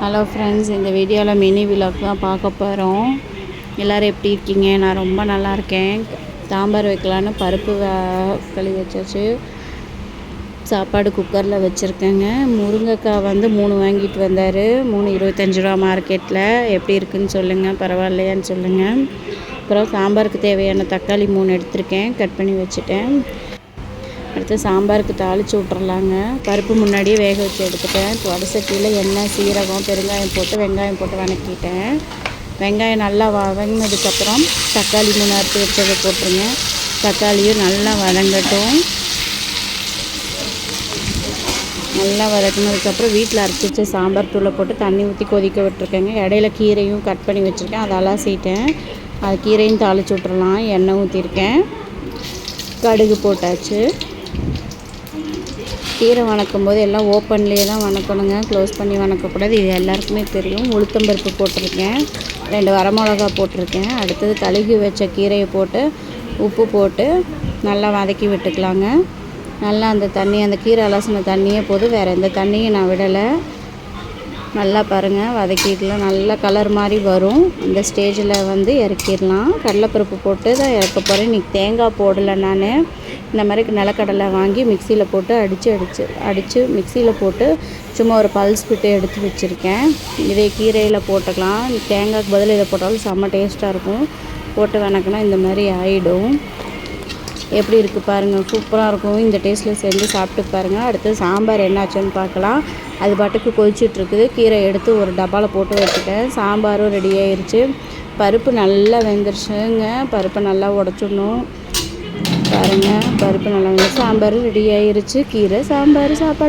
Hello friends, இந்த வீடியோவில் mini vlog தான் பார்க்க போகிறோம். எல்லோரும் எப்படி இருக்கீங்க? நான் ரொம்ப நல்லா இருக்கேன். சாம்பார் வைக்கலான்னு பருப்பு கழுவி வச்சாச்சு. சாப்பாடு குக்கரில் வச்சுருக்கேங்க. முருங்கைக்காய் 3 வாங்கிட்டு வந்தார். 3 ரூபா மார்க்கெட்டில். எப்படி இருக்குதுன்னு சொல்லுங்கள், பரவாயில்லையான்னு சொல்லுங்கள். அப்புறம் சாம்பாருக்கு தேவையான தக்காளி 3 எடுத்திருக்கேன், கட் பண்ணி வச்சுட்டேன். அடுத்து சாம்பாருக்கு தாளித்து விட்றலாங்க. பருப்பு முன்னாடியே வேக வச்சு எடுத்துட்டேன். இப்போ வடசட்டியில் எண்ணெய், சீரகம், பெருங்காயம் போட்டு வெங்காயம் போட்டு வதக்கிட்டேன். வெங்காயம் நல்லா வதங்கினதுக்கப்புறம் தக்காளி 3 அறுத்து வச்சதை போட்டுருங்க. தக்காளியும் நல்லா வதங்கட்டும். நல்லா வதக்கினதுக்கப்புறம் வீட்டில் அரைச்சி வச்ச சாம்பார் தூளை போட்டு தண்ணி ஊற்றி கொதிக்க விட்டுருக்கேங்க. இடையில கீரையும் கட் பண்ணி வச்சுருக்கேன், அதை அலசிட்டேன். அது கீரையும் தாளித்து விட்றலாம். எண்ணெய் ஊற்றிருக்கேன், கடுகு போட்டாச்சு. கீரை வணக்கும் போது எல்லாம் ஓப்பன்லேயே தான் வணக்கணுங்க, க்ளோஸ் பண்ணி வணக்கக்கூடாது. இது எல்லாருக்குமே தெரியும். உளுத்தம்பருப்பு போட்டிருக்கேன், 2 வரமிளகா போட்டிருக்கேன். அடுத்தது கழுகி வச்ச கீரையை போட்டு உப்பு போட்டு நல்லா வதக்கி விட்டுக்கலாங்க. நல்லா அந்த கீரை அலசின தண்ணியே போதும், வேறு எந்த தண்ணியும் நான் விடலை. நல்லா பாருங்கள், வதக்கிக்கலாம். நல்லா கலர் மாதிரி வரும். இந்த ஸ்டேஜில் இறக்கிடலாம். கடலைப்பருப்பு போட்டு தான் இறக்க போகிறேன். இன்றைக்கி தேங்காய் போடலை. நான் இந்த மாதிரி நிலக்கடலை வாங்கி மிக்சியில் போட்டு அடித்து மிக்சியில் போட்டு சும்மா ஒரு பல்ஸ் விட்டு எடுத்து வச்சுருக்கேன். இதே கீரையில் போட்டுக்கலாம். தேங்காய்க்கு பதில் இதை போட்டாலும் செம்ம டேஸ்ட்டாக இருக்கும். போட்டு வணக்கினா இந்த மாதிரி ஆகிடும். எப்படி இருக்குது பாருங்கள், சூப்பராக இருக்கும். இந்த டேஸ்ட்டில் செஞ்சு சாப்பிட்டு பாருங்கள். அடுத்து சாம்பார் என்னாச்சுன்னு பார்க்கலாம். அது பாட்டுக்கு கொதிச்சிட்ருக்குது. கீரை எடுத்து ஒரு டப்பாவில் போட்டு வச்சுட்டேன். சாம்பாரும் ரெடி ஆயிடுச்சு. பருப்பு நல்லா வெந்துருச்சுங்க. பருப்பை நல்லா உடச்சிடணும். பாருங்கள், பருப்பு நல்லா வெந்து சாம்பார் ரெடி ஆயிடுச்சு. கீரை சாம்பார் சாப்பாடு.